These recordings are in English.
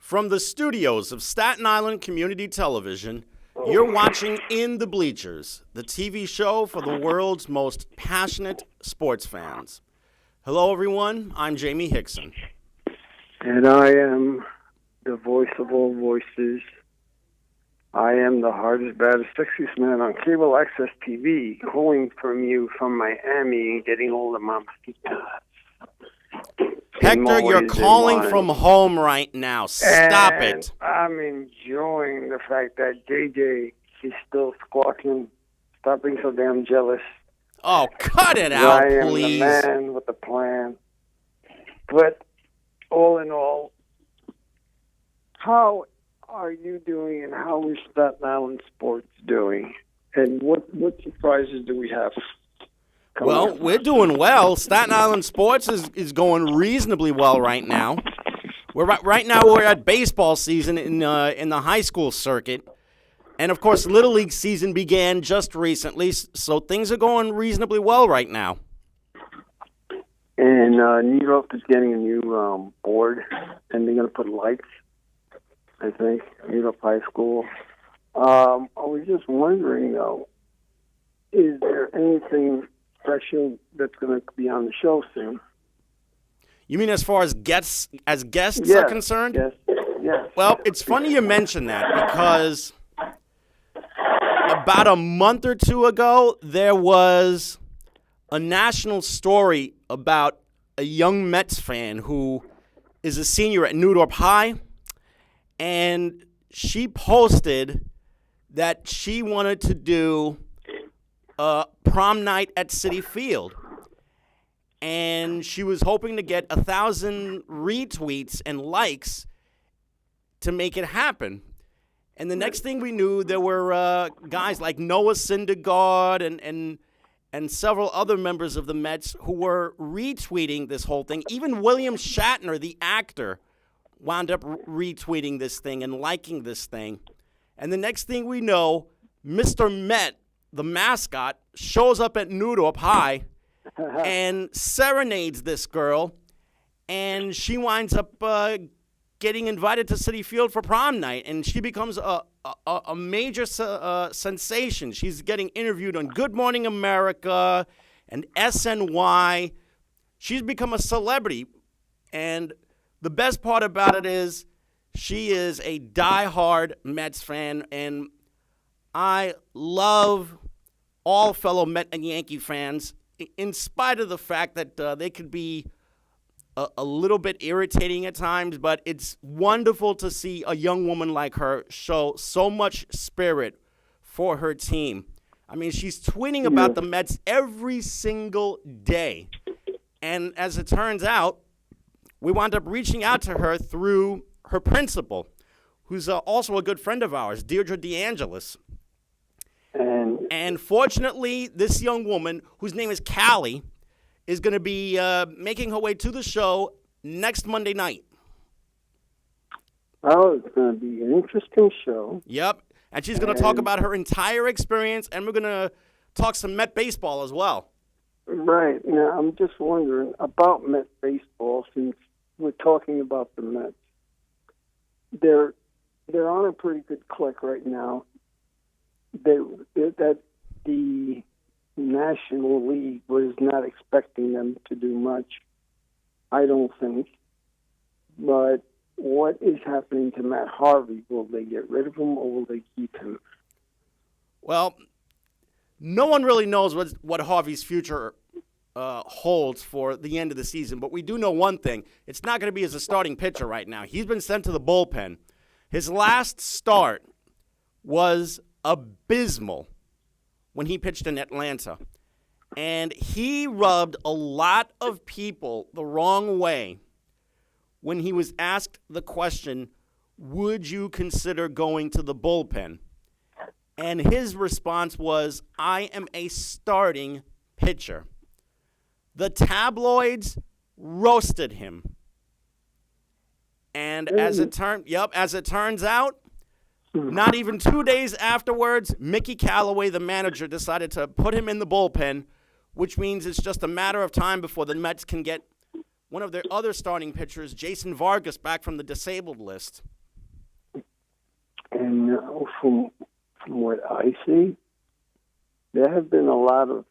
From the studios of Staten Island Community Television, you're watching In the Bleachers, the TV show for the world's most passionate sports fans. Hello, everyone. I'm Jaime Hixson. And I am the voice of all voices. I am the hardest, baddest, sexiest man on cable access TV, calling from you from Miami and getting all the mamacitas. Hector, you're calling from home right now. Stop it. I'm enjoying the fact that JJ is still squawking. Stop being so damn jealous. Oh, cut it out, I please. am the man with the plan. But all in all, how are you doing and how is Staten Island sports doing? And what surprises do we have? Well, we're doing well. Staten Island sports is going reasonably well right now. Right now we're at baseball season in the high school circuit. And, of course, Little League season began just recently, so things are going reasonably well right now. And New York is getting a new board, and they're going to put lights, I think, New York High School. I was just wondering, though, is there anything special that's going to be on the show soon? You mean as far as guests are concerned? Yes. Well, it's funny you mention that because about a month or two ago, there was a national story about a young Mets fan who is a senior at Newdorp High, and she posted that she wanted to do prom night at Citi Field. And she was hoping to get 1,000 retweets and likes to make it happen. And the next thing we knew, there were guys like Noah Syndergaard and several other members of the Mets who were retweeting this whole thing. Even William Shatner, the actor, wound up retweeting this thing and liking this thing. And the next thing we know, Mr. Met, the mascot, shows up at Newdorp High and serenades this girl, and she winds up getting invited to Citi Field for prom night, and she becomes a major sensation. She's getting interviewed on Good Morning America and SNY. She's become a celebrity, and the best part about it is she is a diehard Mets fan, and I love all fellow Met and Yankee fans, in spite of the fact that they could be a little bit irritating at times, but it's wonderful to see a young woman like her show so much spirit for her team. I mean, she's tweeting about the Mets every single day. And as it turns out, we wound up reaching out to her through her principal, who's also a good friend of ours, Deirdre DeAngelis. And fortunately, this young woman, whose name is Callie, is going to be making her way to the show next Monday night. Oh, it's going to be an interesting show. Yep. And she's going to talk about her entire experience, and we're going to talk some Met baseball as well. Right. Now, I'm just wondering about Met baseball, since we're talking about the Mets. They're on a pretty good click right now. That the National League was not expecting them to do much, I don't think. But what is happening to Matt Harvey? Will they get rid of him or will they keep him? Well, no one really knows what Harvey's future holds for the end of the season, but we do know one thing. It's not going to be as a starting pitcher right now. He's been sent to the bullpen. His last start was abysmal when he pitched in Atlanta. And he rubbed a lot of people the wrong way when he was asked the question, would you consider going to the bullpen? And his response was, I am a starting pitcher. The tabloids roasted him. And as it turns out, not even 2 days afterwards, Mickey Callaway, the manager, decided to put him in the bullpen, which means it's just a matter of time before the Mets can get one of their other starting pitchers, Jason Vargas, back from the disabled list. And from what I see, there have been a lot of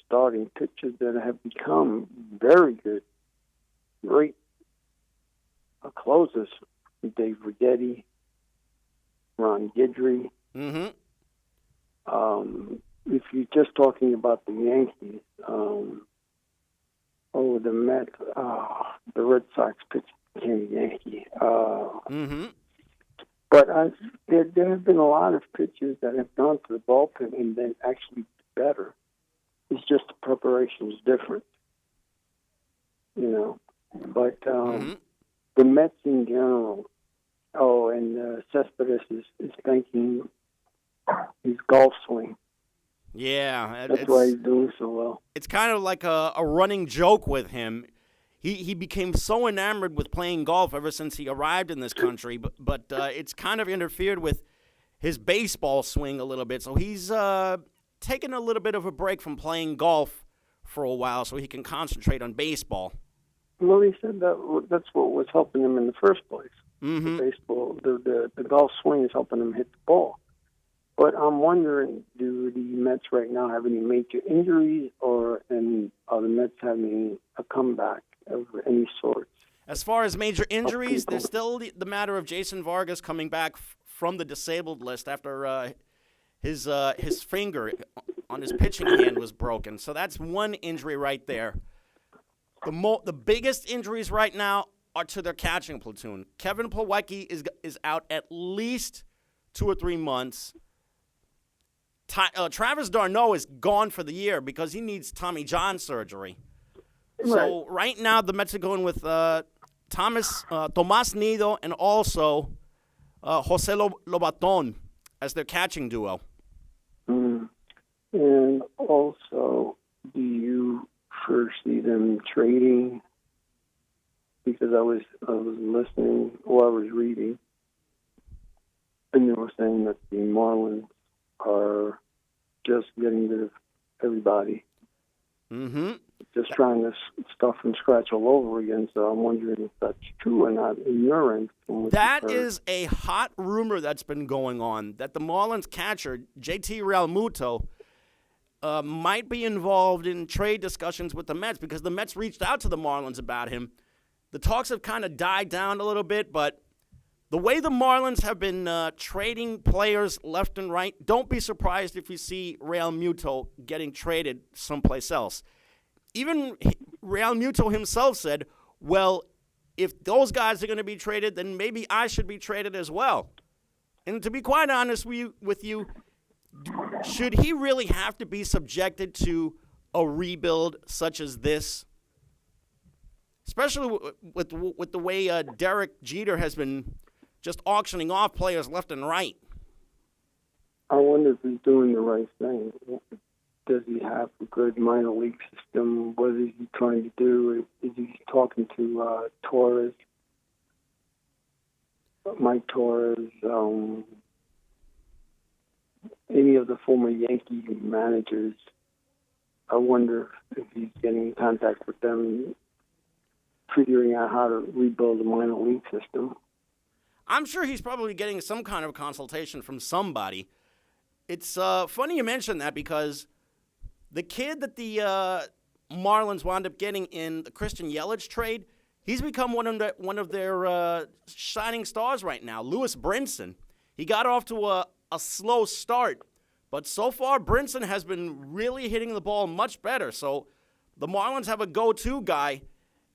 starting pitchers that have become very good, great closers. Dave Rigetti, Ron Guidry. Mm-hmm. If you're just talking about the Yankees, the Mets, the Red Sox pitcher became a Yankee. Mm-hmm. But there have been a lot of pitchers that have gone to the bullpen and then actually better. It's just the preparation is different, But the Mets in general, and Cespedes is thanking his golf swing. Yeah. That's why he's doing so well. It's kind of like a running joke with him. He became so enamored with playing golf ever since he arrived in this country, but it's kind of interfered with his baseball swing a little bit. So he's taken a little bit of a break from playing golf for a while so he can concentrate on baseball. Well, he said that's what was helping him in the first place. Mm-hmm. The baseball, the golf swing is helping him hit the ball. But I'm wondering, do the Mets right now have any major injuries, are the Mets having a comeback of any sort? As far as major injuries, there's still the matter of Jason Vargas coming back from the disabled list after his finger on his pitching hand was broken. So that's one injury right there. The biggest injuries right now are to their catching platoon. Kevin Plawecki is out at least 2 or 3 months. Travis d'Arnaud is gone for the year because he needs Tommy John surgery. Right. So right now the Mets are going with Tomas Nido and also Jose Lobaton as their catching duo. And also, do you foresee them trading? Because I was listening or I was reading, and they were saying that the Marlins are just getting rid of everybody. Mm-hmm. Just trying to stuff and scratch all over again. So I'm wondering if that's true or not in your end. That is a hot rumor that's been going on, that the Marlins catcher, JT Realmuto, might be involved in trade discussions with the Mets because the Mets reached out to the Marlins about him. The talks have kind of died down a little bit, but the way the Marlins have been trading players left and right, don't be surprised if you see Realmuto getting traded someplace else. Even Realmuto himself said, well, if those guys are going to be traded, then maybe I should be traded as well. And to be quite honest with you, should he really have to be subjected to a rebuild such as this? Especially with the way Derek Jeter has been just auctioning off players left and right. I wonder if he's doing the right thing. Does he have a good minor league system? What is he trying to do? Is he talking to Torres, Mike Torres, any of the former Yankee managers? I wonder if he's getting in contact with them, figuring out how to rebuild a minor league system. I'm sure he's probably getting some kind of consultation from somebody. It's funny you mention that because the kid that the Marlins wound up getting in the Christian Yelich trade, he's become one of their shining stars right now, Lewis Brinson. He got off to a slow start, but so far Brinson has been really hitting the ball much better. So the Marlins have a go-to guy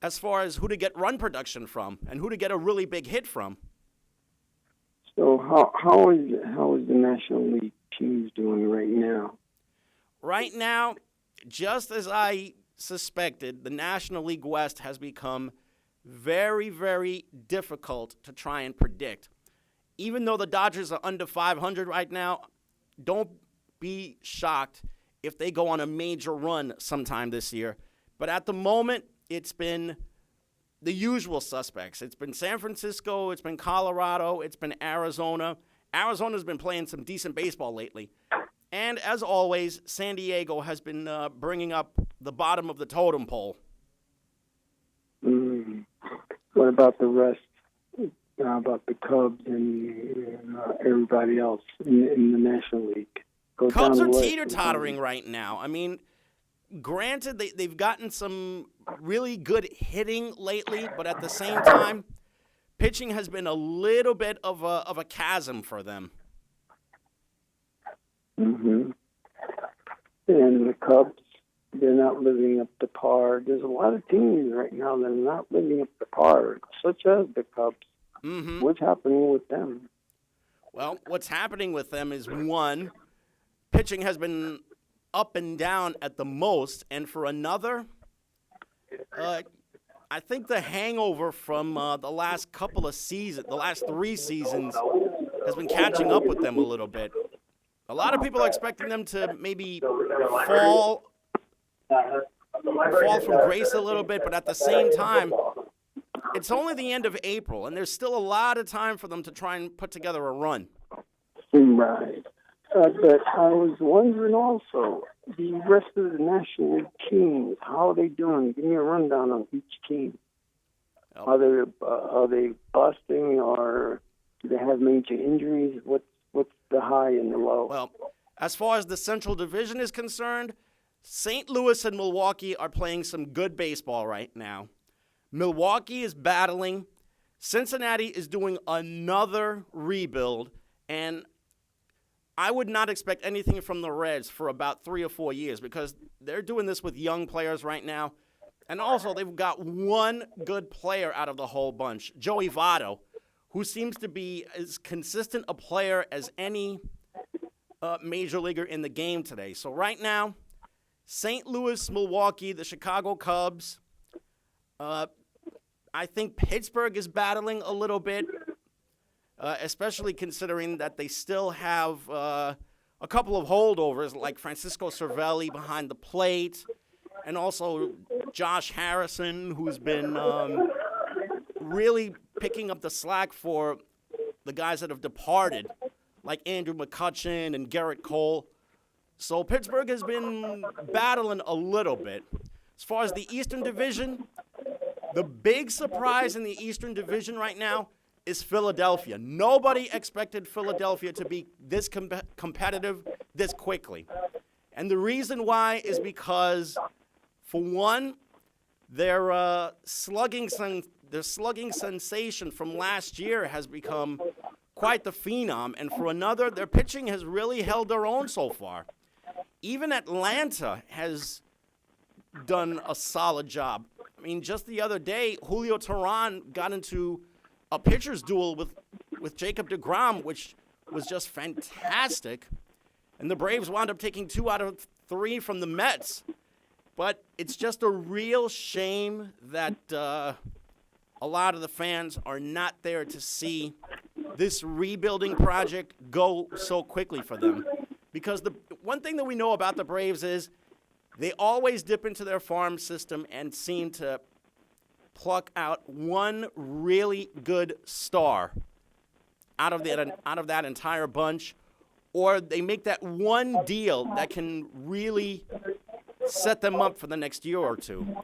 as far as who to get run production from and who to get a really big hit from. So how is the National League teams doing right now? Right now, just as I suspected, the National League West has become very, very difficult to try and predict. Even though the Dodgers are under 500 right now, don't be shocked if they go on a major run sometime this year. But at the moment, it's been the usual suspects. It's been San Francisco, it's been Colorado, it's been Arizona. Arizona's been playing some decent baseball lately. And as always, San Diego has been bringing up the bottom of the totem pole. What about the rest? about the Cubs and everybody else in the National League. Go Cubs down are the list. teeter-tottering right now. I mean, granted, they've gotten some really good hitting lately, but at the same time, pitching has been a little bit of a chasm for them. Mm-hmm. And the Cubs, they're not living up to par. There's a lot of teams right now that are not living up to par, such as the Cubs. Mm-hmm. What's happening with them? Well, what's happening with them is, one, pitching has been up and down at the most, and for another, I think the hangover from the last couple of seasons, the last 3 seasons, has been catching up with them a little bit. A lot of people are expecting them to maybe fall from grace a little bit, but at the same time, it's only the end of April, and there's still a lot of time for them to try and put together a run. Right. But I was wondering also, the rest of the National League teams, how are they doing? Give me a rundown on each team. Are they busting, or do they have major injuries? What's the high and the low? Well, as far as the Central Division is concerned, St. Louis and Milwaukee are playing some good baseball right now. Milwaukee is battling. Cincinnati is doing another rebuild, and I would not expect anything from the Reds for about 3 or 4 years because they're doing this with young players right now. And also, they've got one good player out of the whole bunch, Joey Votto, who seems to be as consistent a player as any major leaguer in the game today. So right now, St. Louis, Milwaukee, the Chicago Cubs. I think Pittsburgh is battling a little bit, especially considering that they still have a couple of holdovers like Francisco Cervelli behind the plate, and also Josh Harrison, who's been really picking up the slack for the guys that have departed, like Andrew McCutchen and Garrett Cole. So Pittsburgh has been battling a little bit. As far as the Eastern Division, the big surprise in the Eastern Division right now is Philadelphia. Nobody expected Philadelphia to be this competitive this quickly. And the reason why is because, for one, their slugging sensation from last year has become quite the phenom. And for another, their pitching has really held their own so far. Even Atlanta has done a solid job. I mean, just the other day, Julio Teheran got into a pitcher's duel with Jacob deGrom, which was just fantastic. And the Braves wound up taking 2 out of 3 from the Mets. But it's just a real shame that a lot of the fans are not there to see this rebuilding project go so quickly for them. Because the one thing that we know about the Braves is they always dip into their farm system and seem to pluck out one really good star out of that entire bunch, or they make that one deal that can really set them up for the next year or two.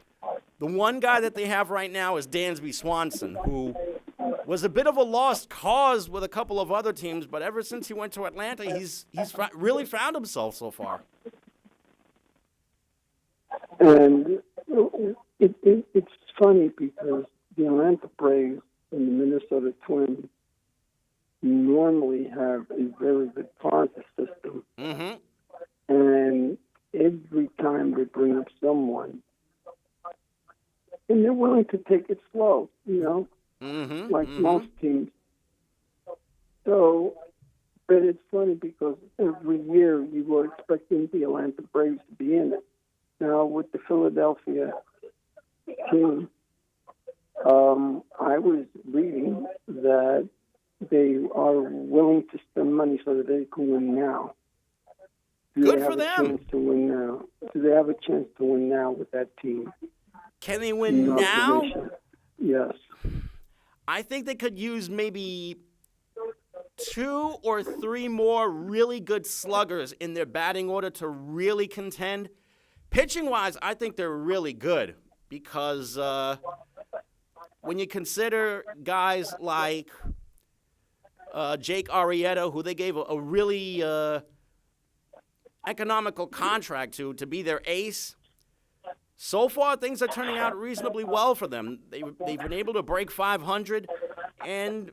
The one guy that they have right now is Dansby Swanson, who was a bit of a lost cause with a couple of other teams, but ever since he went to Atlanta, he's really found himself so far. And it's funny because the Atlanta Braves and the Minnesota Twins normally have a very good farm system. Mm-hmm. And every time they bring up someone, and they're willing to take it slow, like most teams. So, but it's funny because every year you were expecting the Atlanta Braves to be in it. Now, with the Philadelphia team, I was reading that they are willing to spend money so that they can win now. Good for them. Do they have a chance to win now with that team? Can they win now? Yes. I think they could use maybe 2 or 3 more really good sluggers in their batting order to really contend. Pitching-wise, I think they're really good because when you consider guys like Jake Arrieta, who they gave a really economical contract to be their ace, so far things are turning out reasonably well for them. They've been able to break 500, and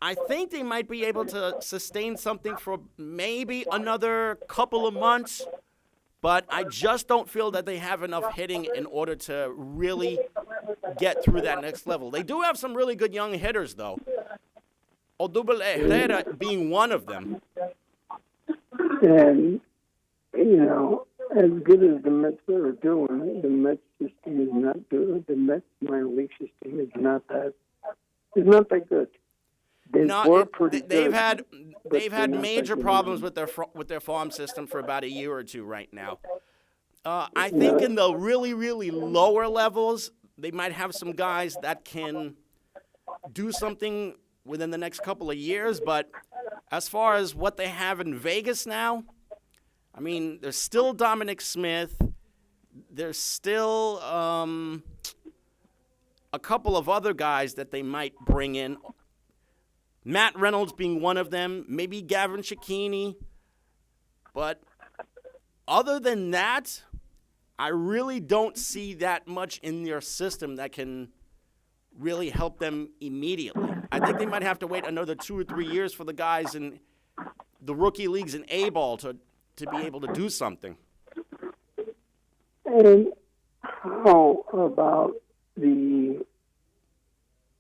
I think they might be able to sustain something for maybe another couple of months, but I just don't feel that they have enough hitting in order to really get through that next level. They do have some really good young hitters, though. Odubel Herrera being one of them. And, as good as the Mets are doing, the Mets system is not good. The Mets minor league system is not that good. They've had major problems with their farm system for about a year or two right now. I think in the really, really lower levels, they might have some guys that can do something within the next couple of years. But as far as what they have in Vegas now, I mean, there's still Dominic Smith. There's still a couple of other guys that they might bring in. Matt Reynolds being one of them, maybe Gavin Cecchini. But other than that, I really don't see that much in their system that can really help them immediately. I think they might have to wait another 2 or 3 years for the guys in the rookie leagues in A-ball to be able to do something. And how about the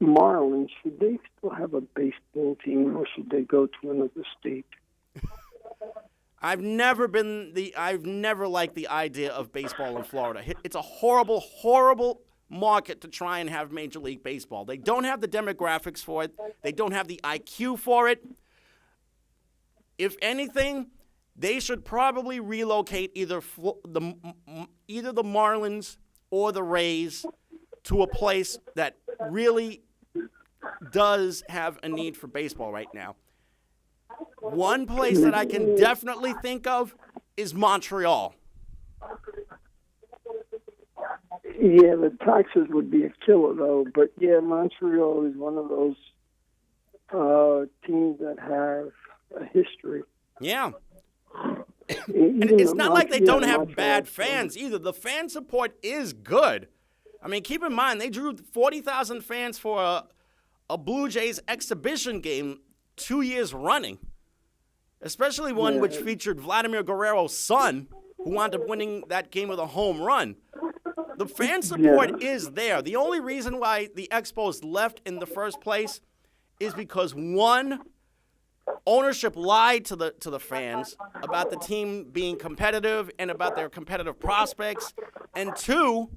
Marlins? Should they still have a baseball team, or should they go to another state? I've never liked the idea of baseball in Florida. It's a horrible, horrible market to try and have Major League Baseball. They don't have the demographics for it. They don't have the IQ for it. If anything, they should probably relocate either the Marlins or the Rays to a place that really does have a need for baseball right now. One place that I can definitely think of is Montreal. Yeah, the taxes would be a killer, though. But, yeah, Montreal is one of those teams that have a history. Yeah. And it's not like they don't have bad fans either. The fan support is good. I mean, keep in mind, they drew 40,000 fans for a Blue Jays exhibition game 2 years running, especially one which featured Vladimir Guerrero's son, who wound up winning that game with a home run. The fan support is there. The only reason why the Expos left in the first place is because, one, ownership lied to the fans about the team being competitive and about their competitive prospects, and two,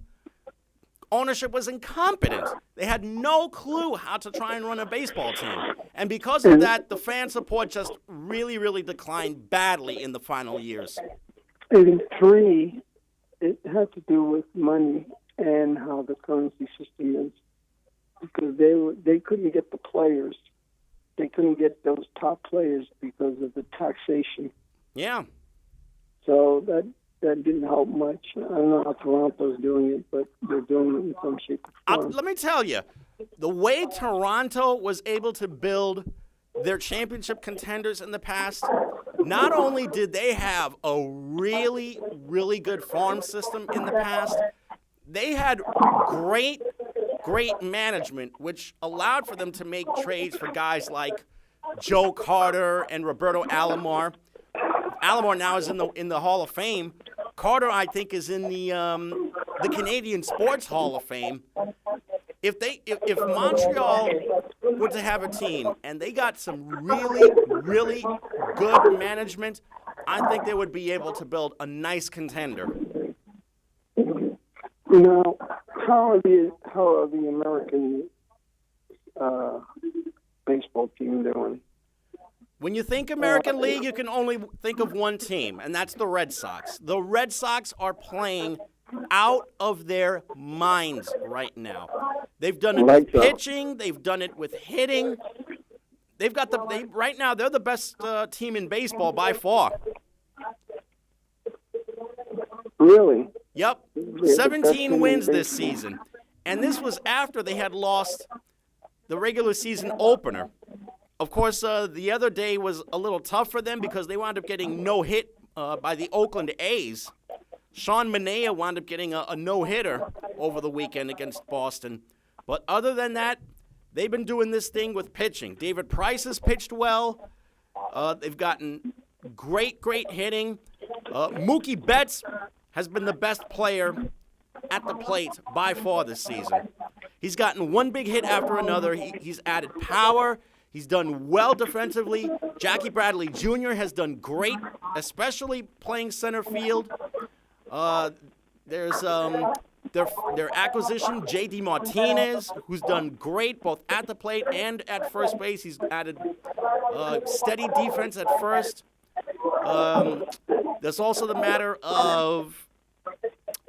ownership was incompetent. They had no clue how to try and run a baseball team. And because of that, the fan support just really, really declined badly in the final years. And three, it had to do with money and how the currency system is, because they couldn't get the players. They couldn't get those top players because of the taxation. Yeah. So that didn't help much. I don't know how Toronto's doing it, but they're doing it in some shape or form. Let me tell you, the way Toronto was able to build their championship contenders in the past, not only did they have a really, really good farm system in the past, they had great management, which allowed for them to make trades for guys like Joe Carter and Roberto Alomar. Alomar now is in the Hall of Fame. Carter, I think, is in the Canadian Sports Hall of Fame. If Montreal were to have a team and they got some really, really good management, I think they would be able to build a nice contender. Now, how are the American baseball team doing? When you think American League, you can only think of one team, and that's the Red Sox. The Red Sox are playing out of their minds right now. They've done it with pitching. They've done it with hitting. Right now, they're the best team in baseball by far. Really? Yep. 17 wins this season. And this was after they had lost the regular season opener. Of course, the other day was a little tough for them because they wound up getting no-hit by the Oakland A's. Sean Manaea wound up getting a no-hitter over the weekend against Boston. But other than that, they've been doing this thing with pitching. David Price has pitched well. They've gotten great hitting. Mookie Betts has been the best player at the plate by far this season. He's gotten one big hit after another. He's added power. He's done well defensively. Jackie Bradley Jr. has done great, especially playing center field. There's their acquisition, J.D. Martinez, who's done great both at the plate and at first base. He's added steady defense at first. There's also the matter of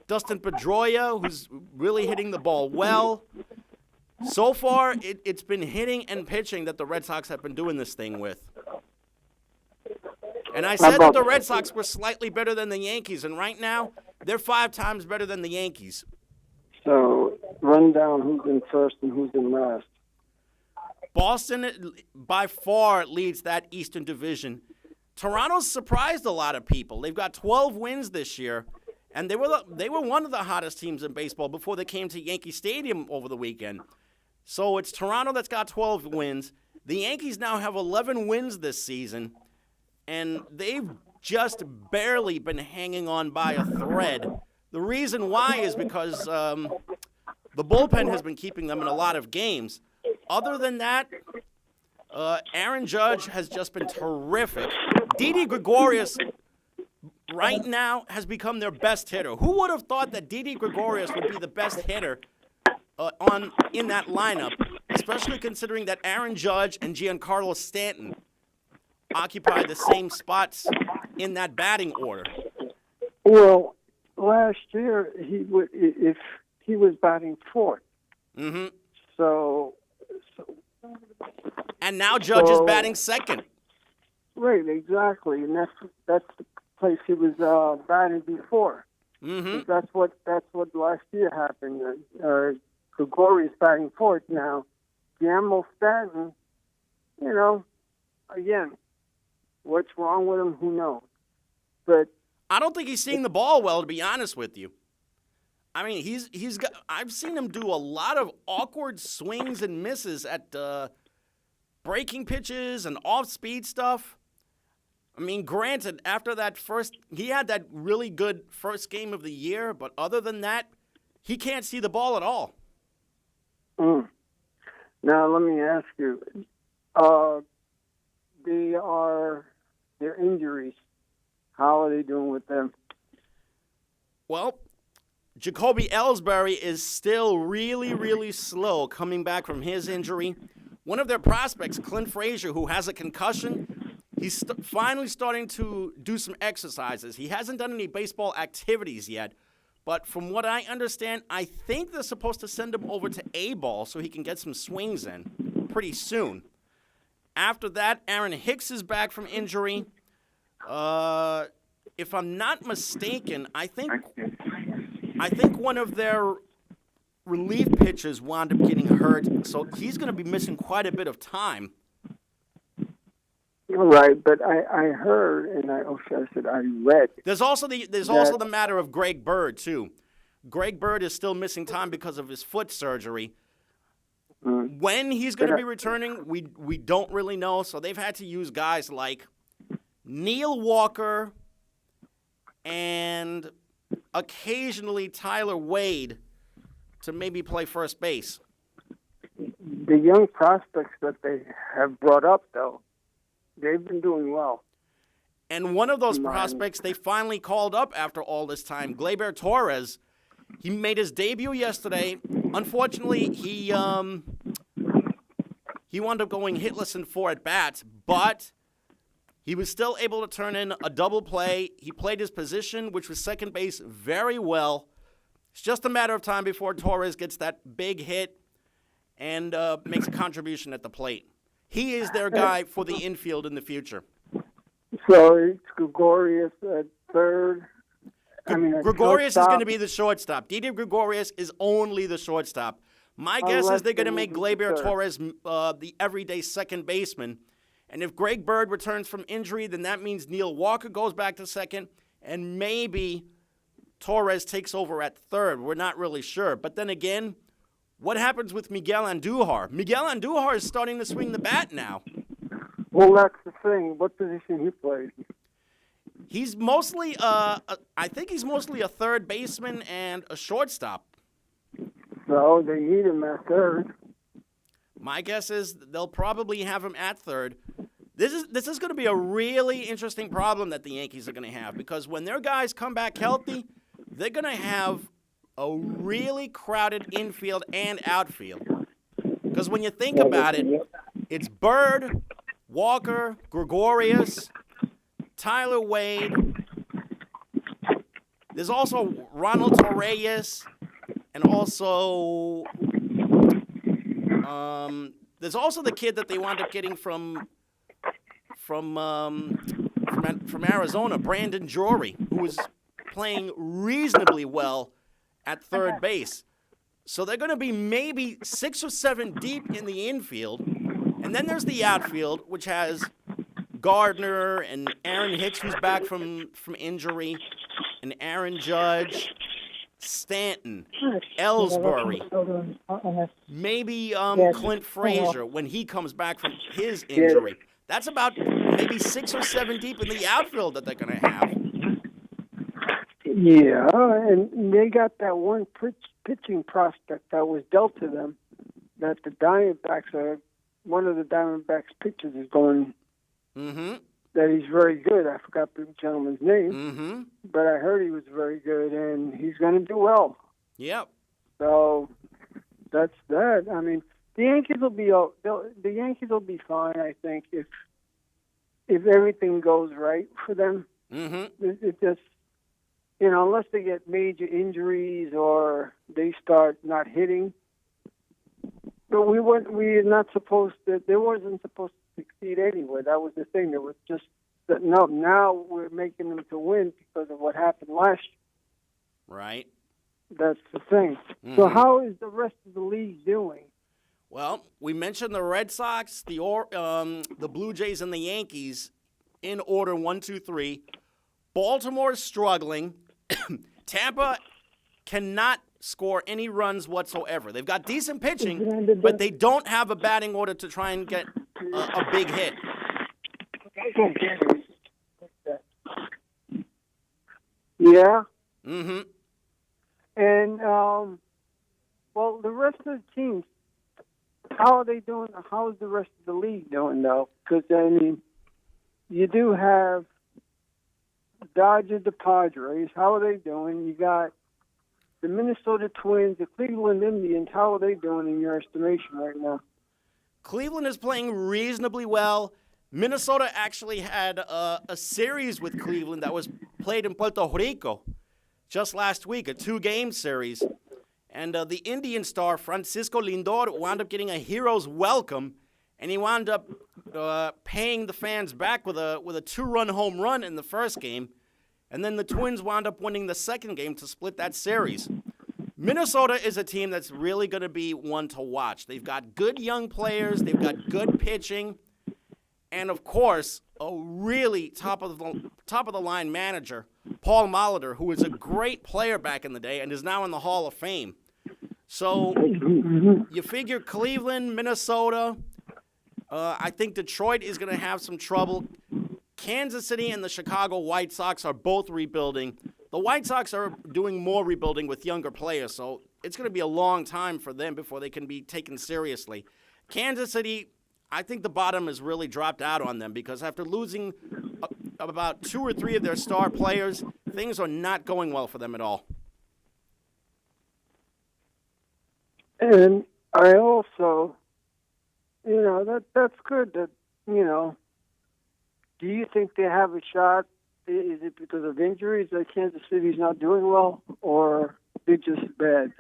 Dustin Pedroia, who's really hitting the ball well. So far, it's been hitting and pitching that the Red Sox have been doing this thing with. And I said that the Red Sox were slightly better than the Yankees, and right now, they're 5 times better than the Yankees. So, run down who's in first and who's in last. Boston, by far, leads that Eastern Division. Toronto's surprised a lot of people. They've got 12 wins this year, and they were one of the hottest teams in baseball before they came to Yankee Stadium over the weekend. So it's Toronto that's got 12 wins. The Yankees now have 11 wins this season, and they've just barely been hanging on by a thread. The reason why is because the bullpen has been keeping them in a lot of games. Other than that, Aaron Judge has just been terrific. Didi Gregorius right now has become their best hitter. Who would have thought that Didi Gregorius would be the best hitter in that lineup, especially considering that Aaron Judge and Giancarlo Stanton occupy the same spots in that batting order? Well, last year he was batting fourth. Mm-hmm. So and now Judge is batting second. Right, exactly, and that's the place he was batting before. Mm-hmm. That's what last year happened. Gregorius batting fourth now. Giancarlo Stanton, again, what's wrong with him? Who knows? But I don't think he's seeing the ball well, to be honest with you. I mean, he's got. I've seen him do a lot of awkward swings and misses at breaking pitches and off-speed stuff. I mean, granted, after that he had that really good first game of the year, but other than that, he can't see the ball at all. Now, let me ask you, their injuries, how are they doing with them? Well, Jacoby Ellsbury is still really, really slow coming back from his injury. One of their prospects, Clint Frazier, who has a concussion, he's finally starting to do some exercises. He hasn't done any baseball activities yet, but from what I understand, I think they're supposed to send him over to A-ball so he can get some swings in pretty soon. After that, Aaron Hicks is back from injury. If I'm not mistaken, I think one of their relief pitchers wound up getting hurt, so he's going to be missing quite a bit of time. Right, but I heard, and I read. There's also the matter of Greg Bird too. Greg Bird is still missing time because of his foot surgery. When he's going to be returning, we don't really know. So they've had to use guys like Neil Walker and occasionally Tyler Wade to maybe play first base. The young prospects that they have brought up, though, they've been doing well. And one of those prospects they finally called up after all this time, Gleyber Torres. He made his debut yesterday. Unfortunately, he wound up going hitless in 4 at-bats, but he was still able to turn in a double play. He played his position, which was second base, very well. It's just a matter of time before Torres gets that big hit and makes a contribution at the plate. He is their guy for the infield in the future. So it's Gregorius at third. I mean, Gregorius is going to be the shortstop. Didi Gregorius is only the shortstop. My guess is they're going to make Gleyber Torres the everyday second baseman. And if Greg Bird returns from injury, then that means Neil Walker goes back to second, and maybe Torres takes over at third. We're not really sure. But then again, what happens with Miguel Andujar? Miguel Andujar is starting to swing the bat now. Well, that's the thing. What position he plays? He's mostly, I think he's mostly a third baseman and a shortstop. So they need him at third. My guess is they'll probably have him at third. This is going to be a really interesting problem that the Yankees are going to have, because when their guys come back healthy, they're going to have a really crowded infield and outfield. Because when you think about it, it's Bird, Walker, Gregorius, Tyler Wade. There's also Ronald Torreyes, and also there's also the kid that they wound up getting from Arizona, Brandon Drury, who was playing reasonably well at third base. So they're going to be maybe 6 or 7 deep in the infield. And then there's the outfield, which has Gardner and Aaron Hicks, who's back from injury, and Aaron Judge, Stanton, Ellsbury, maybe Clint Frazier when he comes back from his injury. That's about maybe 6 or 7 deep in the outfield that they're going to have. Yeah, and they got that one pitching prospect that was dealt to them that the Diamondbacks are. One of the Diamondbacks pitchers is going. Mm-hmm. That he's very good. I forgot the gentleman's name, Mm-hmm. but I heard he was very good, and he's going to do well. Yep. So that's that. I mean, the Yankees will be fine. I think if everything goes right for them. Mm-hmm. It just, unless they get major injuries or they start not hitting. But we're not supposed to. They wasn't supposed to succeed anyway. That was the thing. It was just that no. Now we're making them to win because of what happened last year. Right. That's the thing. Mm-hmm. So how is the rest of the league doing? Well, we mentioned the Red Sox, the Blue Jays, and the Yankees in order 1, 2, 3. Baltimore is struggling. Tampa cannot score any runs whatsoever. They've got decent pitching, but they don't have a batting order to try and get a big hit. Yeah. Mm-hmm. And well, the rest of the teams, how are they doing? How is the rest of the league doing, though? Because I mean, you do have Dodgers, the Padres. How are they doing? You got the Minnesota Twins, the Cleveland Indians. How are they doing in your estimation right now? Cleveland is playing reasonably well. Minnesota actually had a series with Cleveland that was played in Puerto Rico just last week, a 2-game series. And the Indian star, Francisco Lindor, wound up getting a hero's welcome, and he wound up paying the fans back with a 2-run home run in the first game. And then the Twins wound up winning the second game to split that series. Minnesota is a team that's really going to be one to watch. They've got good young players. They've got good pitching. And, of course, a really top-of-the-line manager, Paul Molitor, who was a great player back in the day and is now in the Hall of Fame. So you figure Cleveland, Minnesota, I think Detroit is going to have some trouble. Kansas City and the Chicago White Sox are both rebuilding. The White Sox are doing more rebuilding with younger players, so it's going to be a long time for them before they can be taken seriously. Kansas City, I think the bottom has really dropped out on them because after losing about 2 or 3 of their star players, things are not going well for them at all. And I also, that's good that, do you think they have a shot? Is it because of injuries that Kansas City's not doing well, or they're just bad?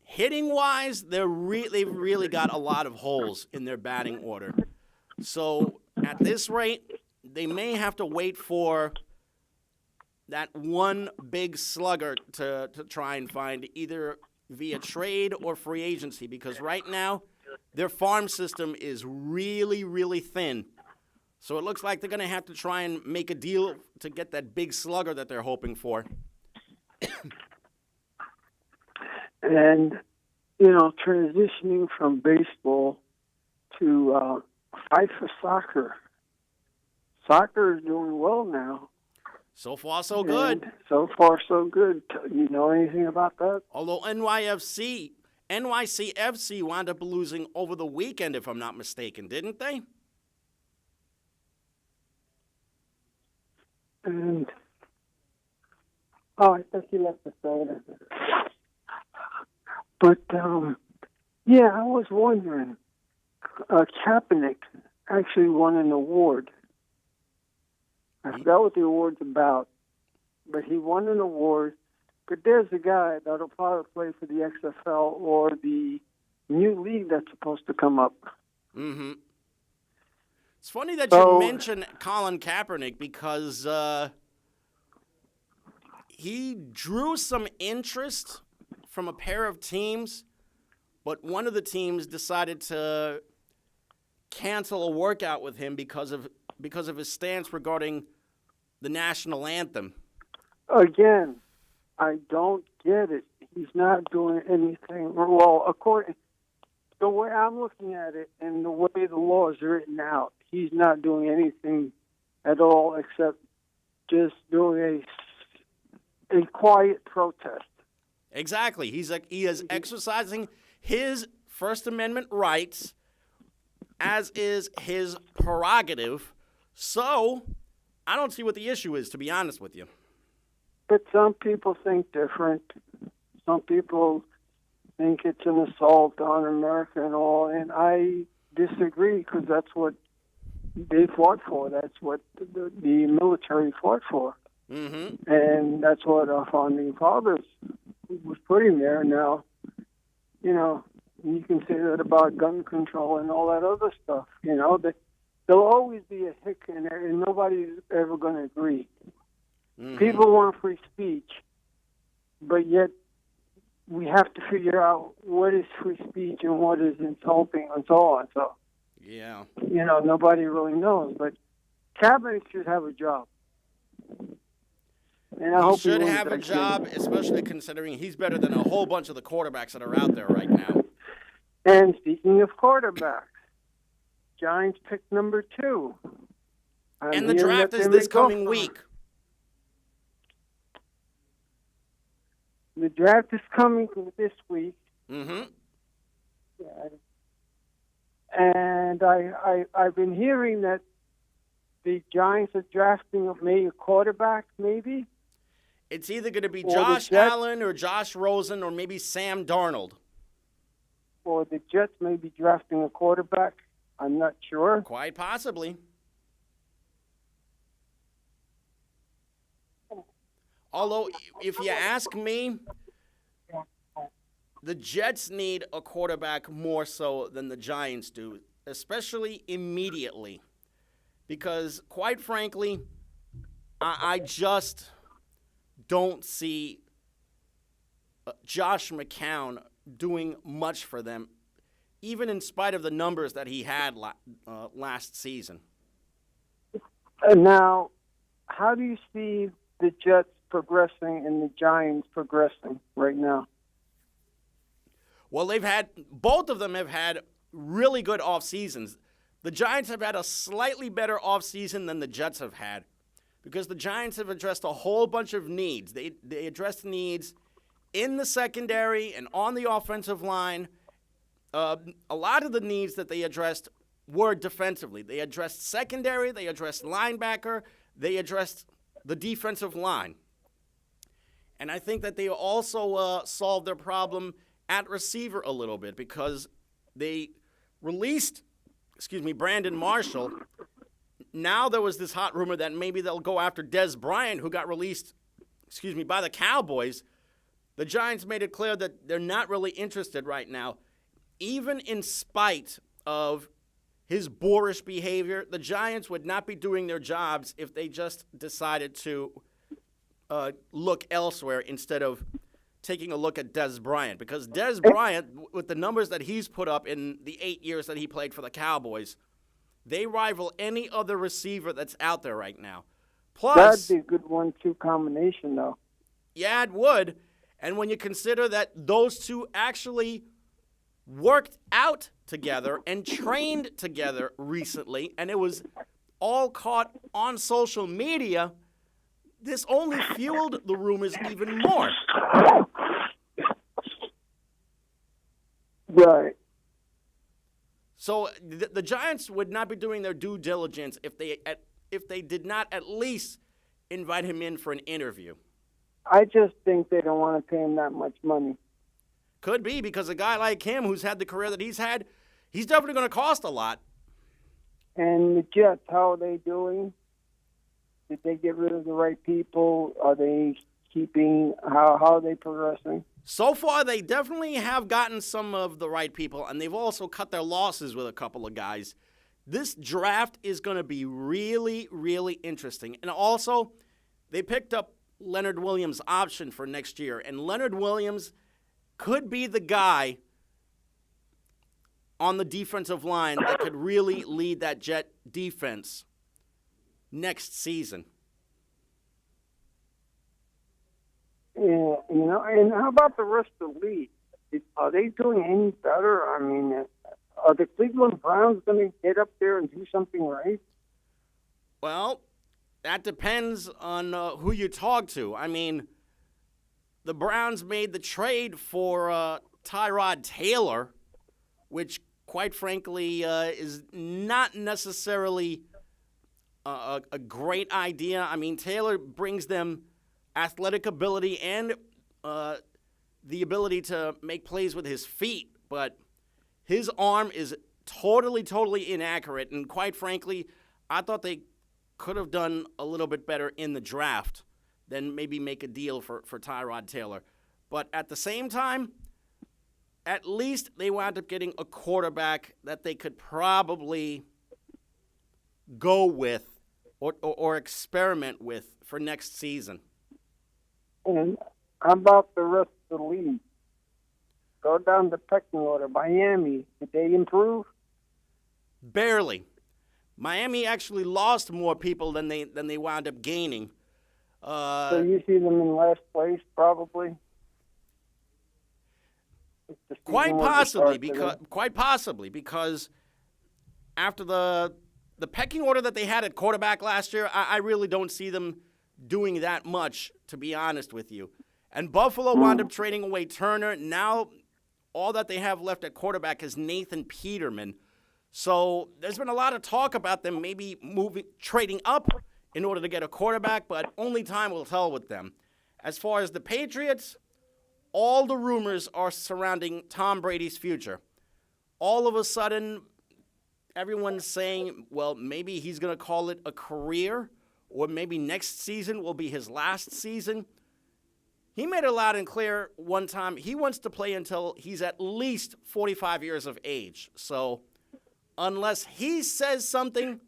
Hitting-wise, they've really got a lot of holes in their batting order. So at this rate, they may have to wait for that one big slugger to try and find either via trade or free agency, because right now their farm system is really, really thin. So it looks like they're going to have to try and make a deal to get that big slugger that they're hoping for. And, transitioning from baseball to fight for soccer. Soccer is doing well now. So far, so good. And so far, so good. You know anything about that? Although NYCFC wound up losing over the weekend, if I'm not mistaken, didn't they? And I think he left the soda. But I was wondering. Kaepernick actually won an award. I forgot what the award's about, but he won an award. But there's a guy that'll probably play for the XFL or the new league that's supposed to come up. Mm-hmm. It's funny that you mention Colin Kaepernick because he drew some interest from a pair of teams, but one of the teams decided to cancel a workout with him because of his stance regarding the national anthem. Again, I don't get it. He's not doing anything. Well, according the way I'm looking at it and the way the law is written out, he's not doing anything at all except just doing a quiet protest. Exactly. He is exercising his First Amendment rights, as is his prerogative. So I don't see what the issue is, to be honest with you. But some people think different. Some people think it's an assault on America and all, and I disagree because that's what they fought for. That's what the military fought for. Mm-hmm. And that's what our founding fathers was putting there. Now, you can say that about gun control and all that other stuff. There'll always be a hick in there, and nobody's ever going to agree. Mm-hmm. People want free speech, but yet we have to figure out what is free speech and what is insulting and so on. So, yeah, nobody really knows. But Kaepernick should have a job. And I hope he should have a job, especially considering he's better than a whole bunch of the quarterbacks that are out there right now. And speaking of quarterbacks, Giants picked number 2. And the draft is this coming week. The draft is coming this week. Mm-hmm. And I've been hearing that the Giants are drafting maybe a quarterback, maybe. It's either going to be Josh Allen or Josh Rosen or maybe Sam Darnold. Or the Jets may be drafting a quarterback. I'm not sure. Quite possibly. Although, if you ask me, the Jets need a quarterback more so than the Giants do, especially immediately. Because, quite frankly, I just don't see Josh McCown doing much for them, even in spite of the numbers that he had last season. Now, how do you see the Jets progressing and the Giants progressing right now? Well, both of them have had really good off seasons. The Giants have had a slightly better off season than the Jets have had, because the Giants have addressed a whole bunch of needs. They addressed needs in the secondary and on the offensive line. A lot of the needs that they addressed were defensively. They addressed secondary, they addressed linebacker, they addressed the defensive line. And I think that they also solved their problem at receiver a little bit, because they released, Brandon Marshall. Now there was this hot rumor that maybe they'll go after Des Bryant, who got released, by the Cowboys. The Giants made it clear that they're not really interested right now. Even in spite of his boorish behavior, the Giants would not be doing their jobs if they just decided to look elsewhere instead of taking a look at Dez Bryant, because Dez Bryant, with the numbers that he's put up in the 8 years that he played for the Cowboys, they rival any other receiver that's out there right now. Plus, that'd be a good 1-2 combination, though. Yeah, it would. And when you consider that those two actually worked out together and trained together recently, and it was all caught on social media, this only fueled the rumors even more. Right. So the Giants would not be doing their due diligence if they did not at least invite him in for an interview. I just think they don't want to pay him that much money. Could be, because a guy like him who's had the career that he's had, he's definitely going to cost a lot. And the Jets, how are they doing? Did they get rid of the right people? Are they keeping, how are they progressing? So far, they definitely have gotten some of the right people, and they've also cut their losses with a couple of guys. This draft is going to be really, really interesting. And also, they picked up Leonard Williams' option for next year, and Leonard Williams could be the guy on the defensive line that could really lead that Jet defense next season. Yeah, and how about the rest of the league? Are they doing any better? I mean, are the Cleveland Browns going to get up there and do something right? Well, that depends on who you talk to. I mean, the Browns made the trade for Tyrod Taylor, which, quite frankly, is not necessarily a great idea. I mean, Taylor brings them athletic ability and the ability to make plays with his feet, but his arm is totally inaccurate, and quite frankly, I thought they could have done a little bit better in the draft than maybe make a deal for Tyrod Taylor. But at the same time, at least they wound up getting a quarterback that they could probably go with or experiment with for next season. And how about the rest of the league? Go down the pecking order. Miami, did they improve? Barely. Miami actually lost more people than they wound up gaining. So you see them in last place, probably? Quite possibly, because after the pecking order that they had at quarterback last year, I really don't see them doing that much, to be honest with you. And Buffalo wound up trading away Turner. Now all that they have left at quarterback is Nathan Peterman. So there's been a lot of talk about them maybe trading up in order to get a quarterback, but only time will tell with them. As far as the Patriots, all the rumors are surrounding Tom Brady's future. All of a sudden, everyone's saying, well, maybe he's going to call it a career, or maybe next season will be his last season. He made it loud and clear one time he wants to play until he's at least 45 years of age. So unless he says something,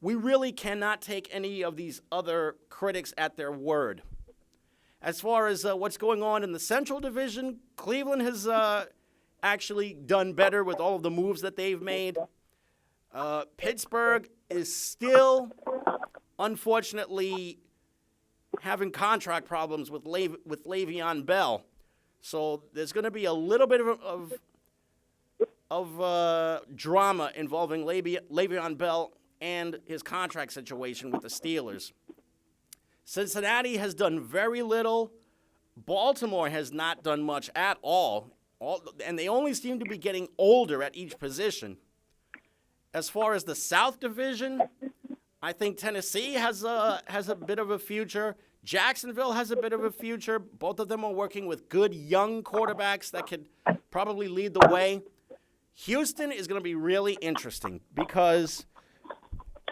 we really cannot take any of these other critics at their word. As far as what's going on in the Central Division, Cleveland has actually done better with all of the moves that they've made. Pittsburgh is still, unfortunately, having contract problems with Le'Veon Bell. So there's going to be a little bit of drama involving Le'Veon Bell and his contract situation with the Steelers. Cincinnati has done very little. Baltimore has not done much at all. And they only seem to be getting older at each position. As far as the South Division, I think Tennessee has a bit of a future. Jacksonville has a bit of a future. Both of them are working with good young quarterbacks that could probably lead the way. Houston is going to be really interesting because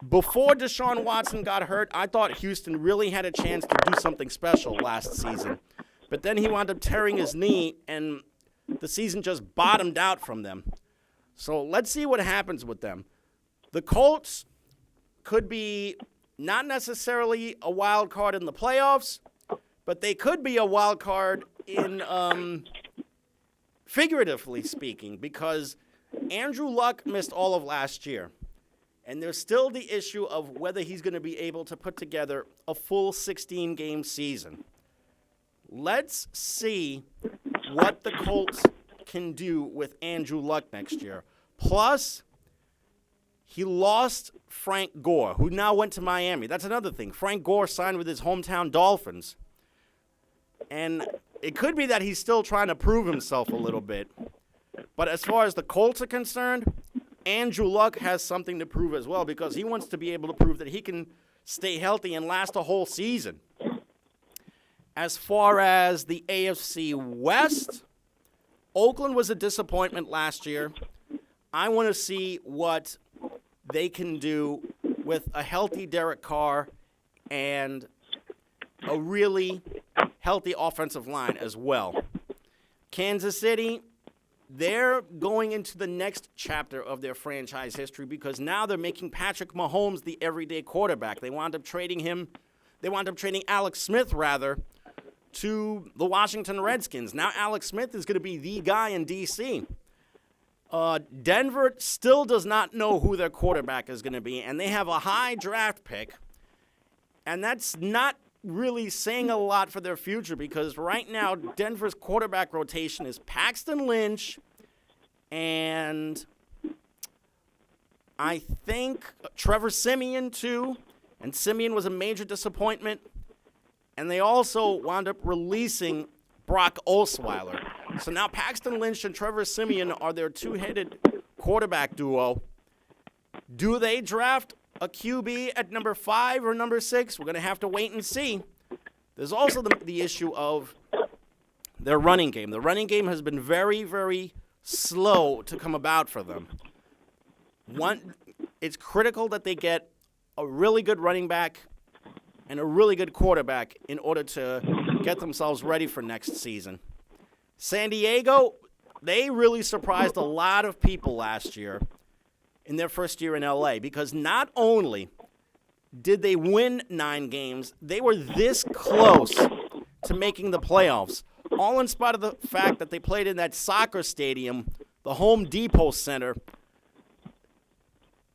before Deshaun Watson got hurt, I thought Houston really had a chance to do something special last season. But then he wound up tearing his knee, and the season just bottomed out from them. So let's see what happens with them. The Colts could be not necessarily a wild card in the playoffs, but they could be a wild card in figuratively speaking, because Andrew Luck missed all of last year. And there's still the issue of whether he's going to be able to put together a full 16-game season. Let's see what the Colts can do with Andrew Luck next year. Plus, he lost Frank Gore, who now went to Miami. That's another thing. Frank Gore signed with his hometown Dolphins. And it could be that he's still trying to prove himself a little bit. But as far as the Colts are concerned, Andrew Luck has something to prove as well, because he wants to be able to prove that he can stay healthy and last a whole season. As far as the AFC West, Oakland was a disappointment last year. I want to see what they can do with a healthy Derek Carr and a really healthy offensive line as well. Kansas City, they're going into the next chapter of their franchise history, because now they're making Patrick Mahomes the everyday quarterback. They wound up trading Alex Smith, to the Washington Redskins. Now Alex Smith is going to be the guy in D.C. Denver still does not know who their quarterback is going to be, and they have a high draft pick, and that's not really saying a lot for their future, because right now Denver's quarterback rotation is Paxton Lynch, and I think Trevor Siemian too, and Siemian was a major disappointment, and they also wound up releasing Brock Osweiler. So now Paxton Lynch and Trevor Siemian are their two-headed quarterback duo. Do they draft a QB at number 5 or number 6? We're going to have to wait and see. There's also the issue of their running game. The running game has been very, very slow to come about for them. It's critical that they get a really good running back and a really good quarterback in order to get themselves ready for next season. San Diego, they really surprised a lot of people last year in their first year in L.A., because not only did they win 9 games, they were this close to making the playoffs, all in spite of the fact that they played in that soccer stadium, the Home Depot Center,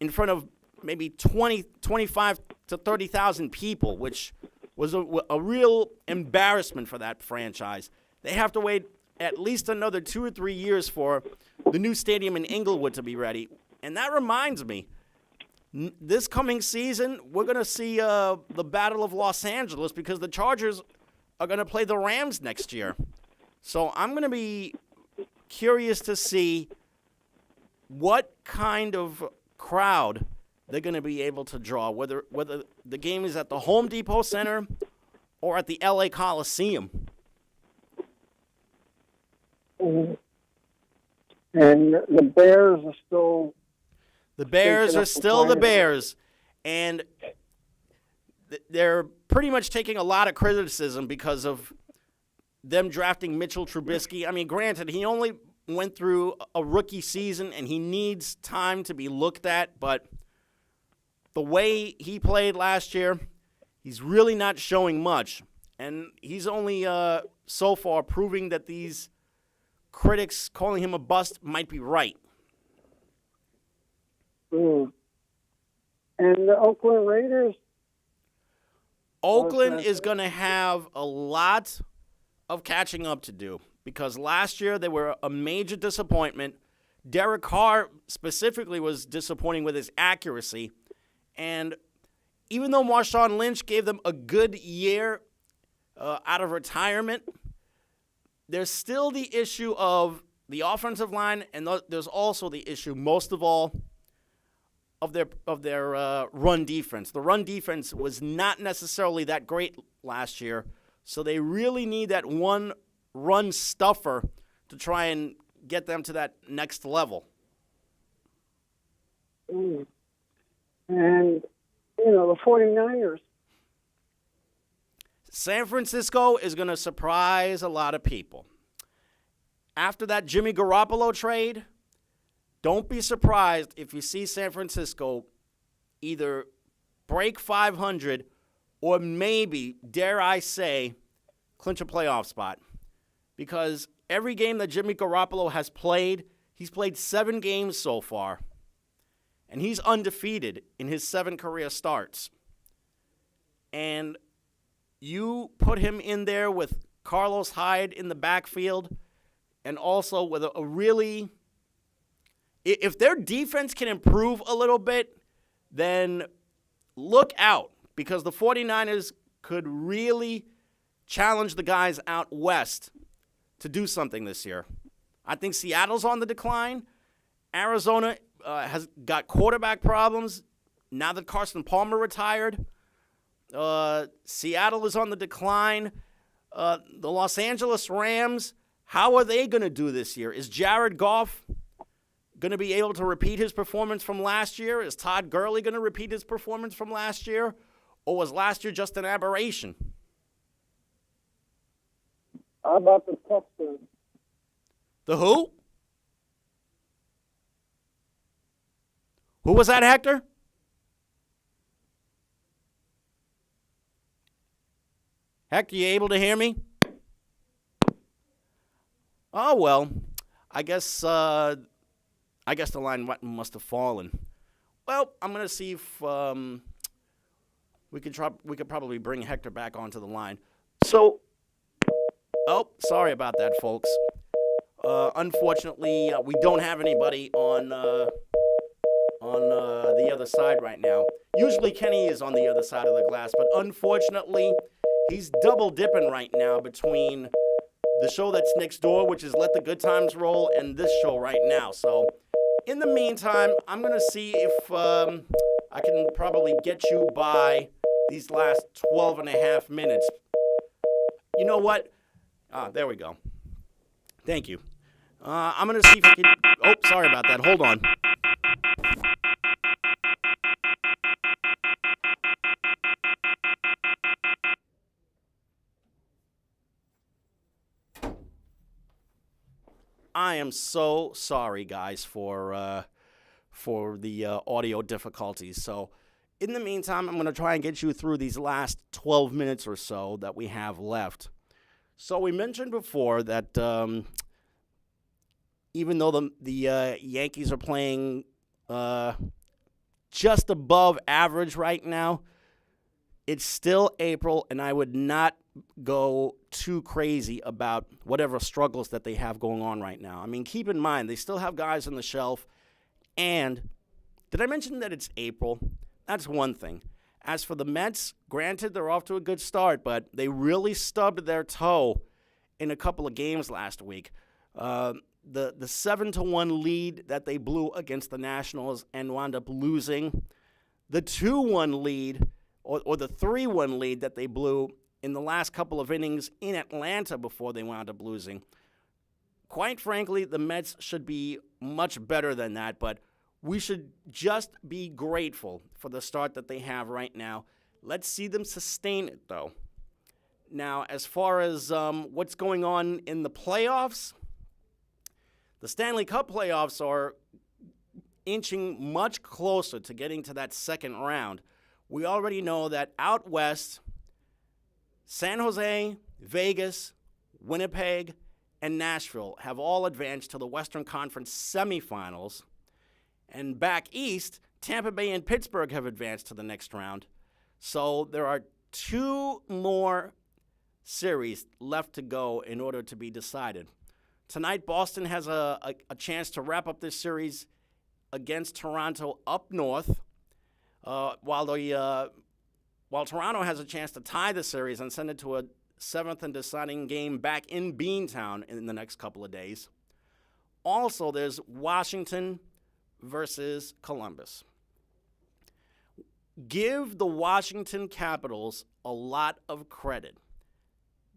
in front of maybe 25 to 30,000 people, which was a real embarrassment for that franchise. They have to wait at least another 2 or 3 years for the new stadium in Inglewood to be ready. And that reminds me, this coming season, we're going to see the Battle of Los Angeles, because the Chargers are going to play the Rams next year. So I'm going to be curious to see what kind of crowd they're going to be able to draw, whether the game is at the Home Depot Center or at the L.A. Coliseum. And the Bears are still... The Bears are still the Bears, and they're pretty much taking a lot of criticism because of them drafting Mitchell Trubisky. I mean, granted, he only went through a rookie season, and he needs time to be looked at, but the way he played last year, he's really not showing much, and he's only so far proving that these critics calling him a bust might be right. And the Oakland Raiders? Oakland is going to have a lot of catching up to do, because last year they were a major disappointment. Derek Carr specifically was disappointing with his accuracy. And even though Marshawn Lynch gave them a good year out of retirement, there's still the issue of the offensive line, and there's also the issue, most of all, of their run defense. The run defense was not necessarily that great last year, so they really need that one run stuffer to try and get them to that next level. And, the 49ers. San Francisco is going to surprise a lot of people. After that Jimmy Garoppolo trade, don't be surprised if you see San Francisco either break 500 or maybe, dare I say, clinch a playoff spot. Because every game that Jimmy Garoppolo has played, he's played 7 games so far. And he's undefeated in his 7 career starts. And you put him in there with Carlos Hyde in the backfield, and also with a really, if their defense can improve a little bit, then look out, because the 49ers could really challenge the guys out west to do something this year. I think Seattle's on the decline. Arizona has got quarterback problems now that Carson Palmer retired. Seattle is on the decline. The Los Angeles Rams, how are they going to do this year? Is Jared Goff going to be able to repeat his performance from last year? Is Todd Gurley going to repeat his performance from last year? Or was last year just an aberration? How about the Texans? The who? Who was that, Hector? Hector, you able to hear me? Oh, well, I guess the line must have fallen. Well, I'm going to see if we could probably bring Hector back onto the line. So, oh, sorry about that, folks. Unfortunately, we don't have anybody on the other side right now. Usually Kenny is on the other side of the glass, but unfortunately, he's double dipping right now between the show that's next door, which is Let the Good Times Roll, and this show right now. So, in the meantime, I'm going to see if I can probably get you by these last 12 and a half minutes. You know what? There we go. Thank you. I'm going to see if I can... Oh, sorry about that. Hold on. I am so sorry, guys, for the audio difficulties. So, in the meantime, I'm going to try and get you through these last 12 minutes or so that we have left. So, we mentioned before that even though the Yankees are playing just above average right now, it's still April, and I would not go too crazy about whatever struggles that they have going on right now. I mean, keep in mind, they still have guys on the shelf. And did I mention that it's April? That's one thing. As for the Mets, granted, they're off to a good start, but they really stubbed their toe in a couple of games last week. The 7-1 lead that they blew against the Nationals and wound up losing. The 2-1 lead, or the 3-1 lead that they blew in the last couple of innings in Atlanta before they wound up losing. Quite frankly, the Mets should be much better than that, but we should just be grateful for the start that they have right now. Let's see them sustain it, though. Now, as far as what's going on in the playoffs, the Stanley Cup playoffs are inching much closer to getting to that second round. We already know that out west, San Jose, Vegas, Winnipeg, and Nashville have all advanced to the Western Conference semifinals. And back east, Tampa Bay and Pittsburgh have advanced to the next round. So there are 2 more series left to go in order to be decided. Tonight, Boston has a chance to wrap up this series against Toronto up north, while Toronto has a chance to tie the series and send it to a 7th and deciding game back in Beantown in the next couple of days. Also, there's Washington versus Columbus. Give the Washington Capitals a lot of credit.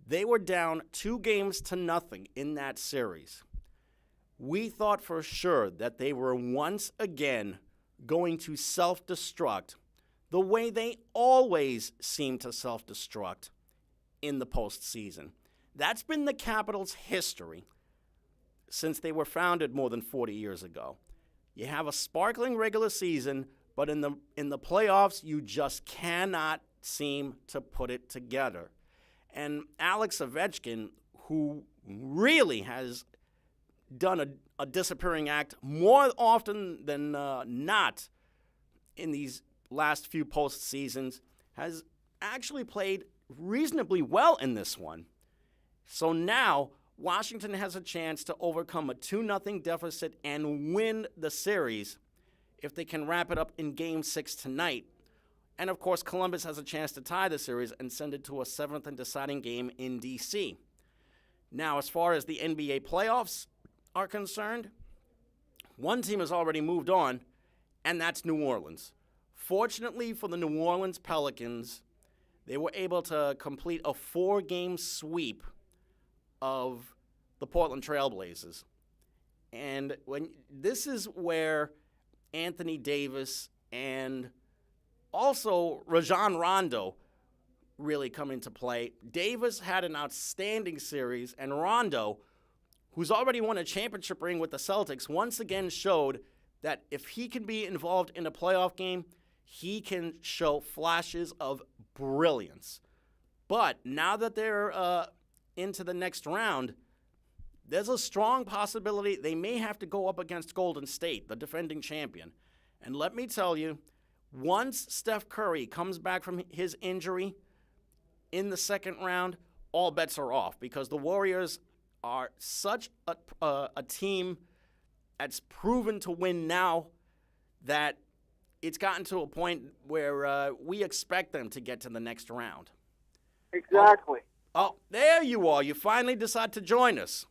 They were down 2-0 in that series. We thought for sure that they were once again going to self-destruct the way they always seem to self-destruct in the postseason. That's been the Capitals' history since they were founded more than 40 years ago. You have a sparkling regular season, but in the playoffs, you just cannot seem to put it together. And Alex Ovechkin, who really has done a disappearing act more often than not in these last few postseasons, has actually played reasonably well in this one. So now Washington has a chance to overcome a 2-0 deficit and win the series if they can wrap it up in Game 6 tonight. And, of course, Columbus has a chance to tie the series and send it to a 7th and deciding game in D.C. Now, as far as the NBA playoffs are concerned, one team has already moved on, and that's New Orleans. Fortunately for the New Orleans Pelicans, they were able to complete a 4-game sweep of the Portland Trailblazers. And this is where Anthony Davis and also Rajon Rondo really come into play. Davis had an outstanding series, and Rondo, who's already won a championship ring with the Celtics, once again showed that if he can be involved in a playoff game, he can show flashes of brilliance. But now that they're into the next round, there's a strong possibility they may have to go up against Golden State, the defending champion. And let me tell you, once Steph Curry comes back from his injury in the second round, all bets are off because the Warriors are such a team that's proven to win now that it's gotten to a point where we expect them to get to the next round. Exactly. Oh, there you are. You finally decide to join us.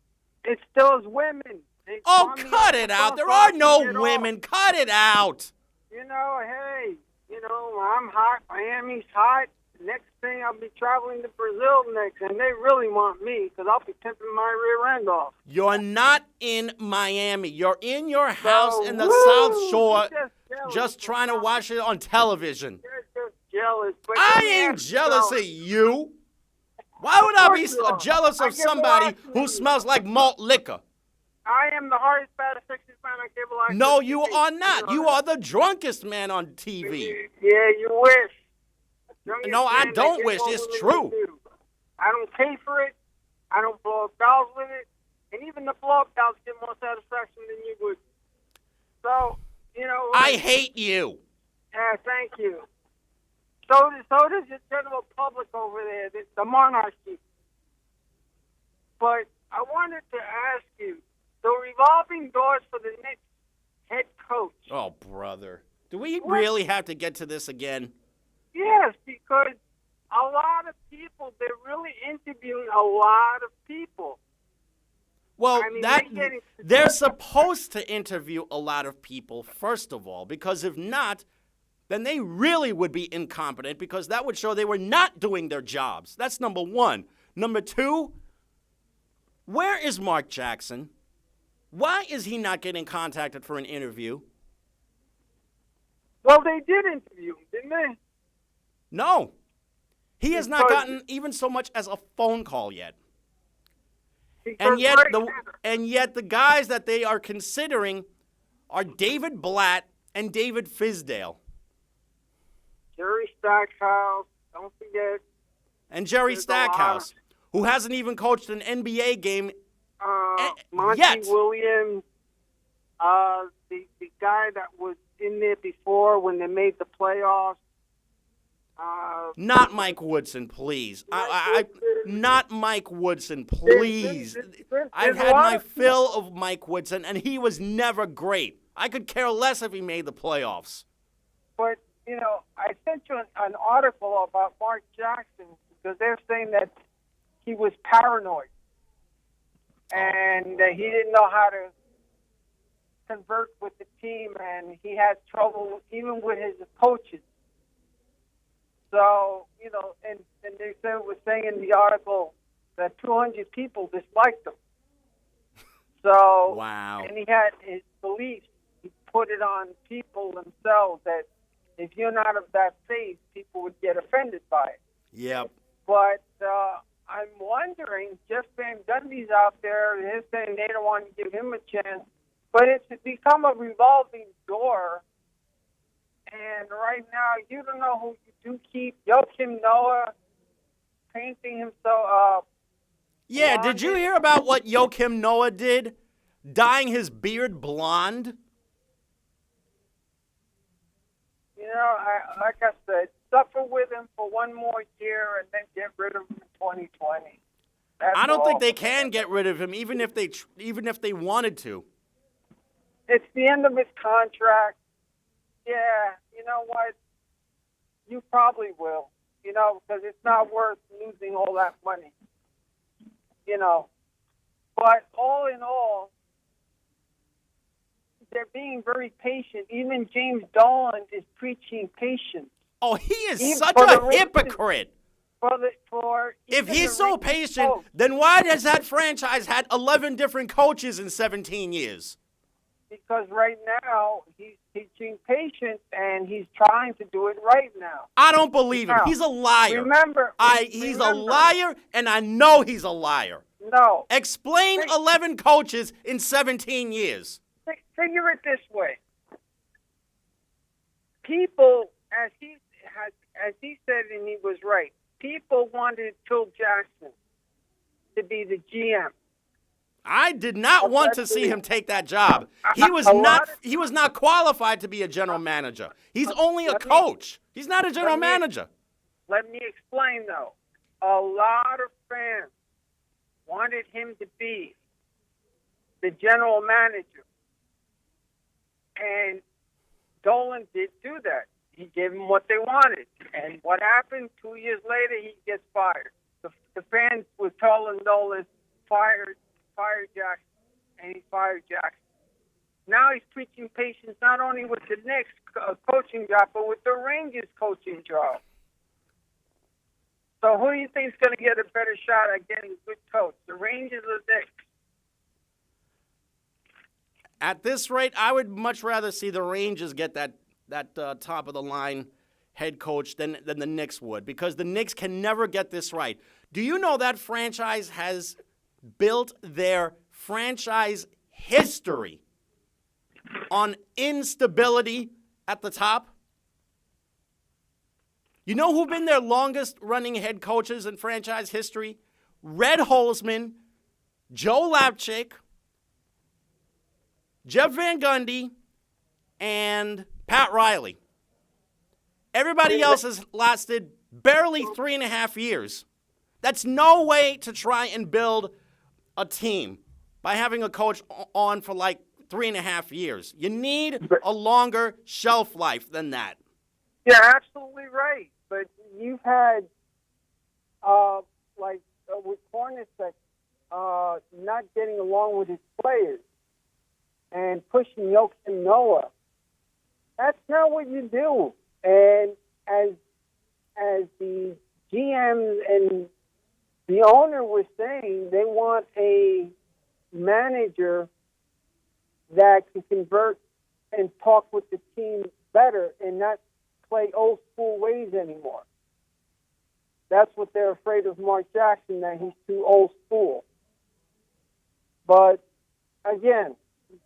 It's those women. They Oh, call me cut up it the out. phone There so are I can no get women. off. Cut it out. Hey, I'm hot. Miami's hot. Next thing, I'll be traveling to Brazil next, and they really want me because I'll be tipping my rear end off. You're not in Miami. You're in your house in the woo, South Shore jealous. just trying to watch it on television. You're just jealous. But I ain't jealous of you. Why would I be course you are. jealous I of give a somebody lot to who you. smells like malt liquor? I am the hardest, baddest, sexiest man on cable. No, you are not. You are the drunkest man on TV. Yeah, you wish. Youngest No, I man don't that wish. gets It's more true. women than you. I don't pay for it. I don't blow up dolls with it. And even the blow up dolls get more satisfaction than you would. So, I hate you. Yeah, thank you. So does the general public over there, the monarchy. But I wanted to ask you, the revolving doors for the next head coach. Oh, brother. Do we really have to get to this again? Yes, because a lot of people, they're really interviewing a lot of people. Well, I mean, they're supposed to interview a lot of people, first of all, because if not, then they really would be incompetent because that would show they were not doing their jobs. That's number one. Number two, where is Mark Jackson? Why is he not getting contacted for an interview? Well, they did interview him, didn't they? No. He has not gotten even so much as a phone call yet. And yet the guys that they are considering are David Blatt and David Fizdale. Jerry Stackhouse, don't forget. And Jerry Stackhouse, who hasn't even coached an NBA game Monty yet. Williams, the guy that was in there before when they made the playoffs. Not Mike Woodson, please. Not Mike Woodson, please. I've had my fill of Mike Woodson, and he was never great. I could care less if he made the playoffs. But, I sent you an article about Mark Jackson because they're saying that he was paranoid. And he didn't know how to convert with the team, and he had trouble even with his coaches. So, and they was saying in the article that 200 people disliked him. So, wow. And he had his beliefs. He put it on people themselves that if you're not of that faith, people would get offended by it. Yep. But I'm wondering, Jeff Van Gundy's out there, they're saying they don't want to give him a chance. But it's become a revolving door. And right now, you don't know who you do keep. Joakim Noah, painting himself. Yeah, blonde. did you hear about what Joakim Noah did? Dyeing his beard blonde? You know, like I said, suffer with him for one more year and then get rid of him in 2020. That's I don't think all. they can get rid of him, even if they wanted to. It's the end of his contract. Yeah, you know what? You probably will. You know, because it's not worth losing all that money. You know, but all in all, they're being very patient. Even James Dolan is preaching patience. Oh, he is Even such for a the reason- hypocrite. If even he's the so reason- patient, then why has that franchise had 11 different coaches in 17 years? Because right now he's teaching patience and he's trying to do it right now. I don't believe him. Now, He's a liar. Remember, He's a liar, and I know he's a liar. No. Explain 11 coaches in 17 years. Figure it this way. People, as he said, and he was right, people wanted Phil Jackson to be the GM. I did not want to see him take that job. He was not qualified to be a general manager. He's only a coach. He's not a general manager. Let me explain, though. A lot of fans wanted him to be the general manager. And Dolan did do that. He gave them what they wanted. And what happened? 2 years later, he gets fired. The fans were telling Dolan, fire Jackson. And he fired Jackson. Now he's preaching patience not only with the Knicks coaching job, but with the Rangers coaching job. So who do you think is going to get a better shot at getting a good coach, the Rangers or the Knicks? At this rate, I would much rather see the Rangers get that top of the line head coach than the Knicks would, because the Knicks can never get this right. Do you know that franchise has built their franchise history on instability at the top? You know who've been their longest running head coaches in franchise history? Red Holzman, Joe Lapchick, Jeff Van Gundy, and Pat Riley. Everybody else has lasted barely 3.5 years. That's no way to try and build a team by having a coach on for like 3.5 years. You need a longer shelf life than that. Yeah, absolutely right. But you've had, with Hornacek not getting along with his players and pushing Joakim Noah. That's not what you do. And as the GMs and the owner was saying, they want a manager that can convert and talk with the team better and not play old school ways anymore. That's what they're afraid of Mark Jackson, that he's too old school. But again,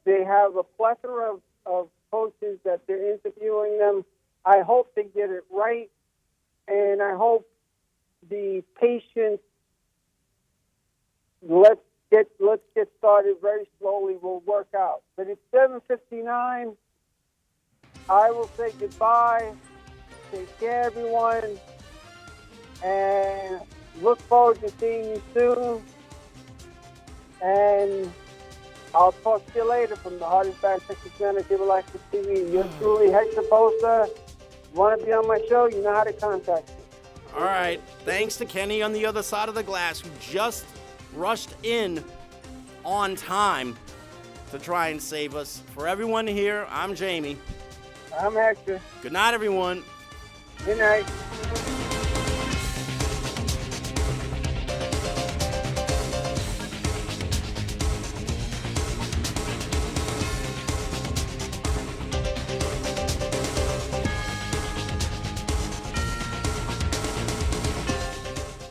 they have a plethora of coaches that they're interviewing them. I hope they get it right, and I hope the patience, let's get started very slowly, will work out. But it's 7:59. I will say goodbye. Take care, everyone, and look forward to seeing you soon. And I'll talk to you later from the Hardest Bad Texas Manager Relaxing TV. You're truly Hector Bosa. Want to be on my show? You know how to contact me. All right. Thanks to Kenny on the other side of the glass, who just rushed in on time to try and save us. For everyone here, I'm Jamie. I'm Hector. Good night, everyone. Good night.